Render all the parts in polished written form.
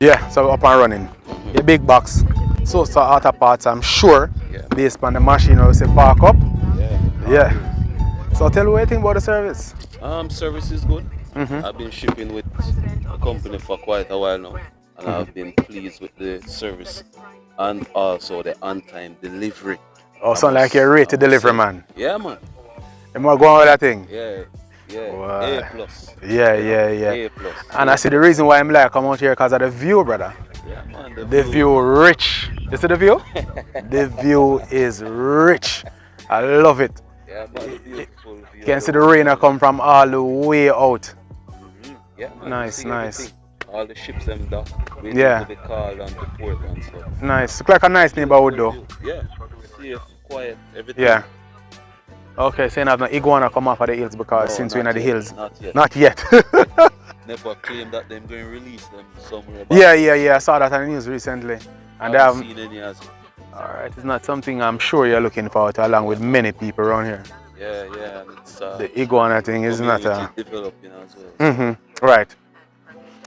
Yeah, so up and running. A big box. So auto parts, I'm sure, Yeah. based on the machine we say park up. Yeah. Yeah. So tell me what you think about the service. Service is good. Mm-hmm. I've been shipping with a company for quite a while now, and I've been pleased with the service and also the on-time delivery. Oh, sound like you're ready to deliver, Say, man. yeah, man. Am I going with that thing? Yeah, yeah. A Wow. plus. Yeah, You know, yeah, yeah. A plus. And A I see the plus. reason why I'm like come out here because of the view, brother. Yeah, man. The view rich. You see the view? The view is rich. I love it. Yeah, man. Beautiful view. You can see the rain come from all the way out. Yeah, man. Nice, See nice. everything. All the ships them dock, waiting Yeah. to be called and to port and stuff. Nice. Look like a nice neighborhood though. Yeah. Safe, quiet, everything. Yeah. Okay, saying I've no iguana come off of the hills because No, since we're in not the yet, hills. not yet. Not yet. Never claim that them going to release them somewhere. Yeah. I saw that on the news recently. And I haven't seen any as yet. Alright, it's not something I'm sure you're looking forward to along with many people around here. Yeah, and it's The iguana thing is not a... developing as well. Right.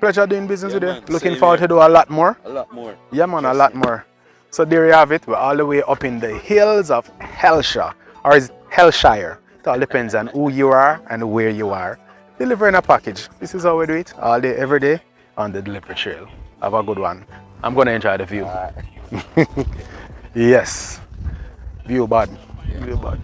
Pleasure doing business Yeah, with you. man, Looking same forward here. to do a lot more. A lot more. Yeah, man, a Trust lot me. more. So there you have it. We're all the way up in the hills of Hellshire. Or is it Hellshire? It all depends on who you are and where you are. Delivering a package. This is how we do it. All day, every day on the delivery trail. Have a good one. I'm going to enjoy the view. Yes. View bad. View bad.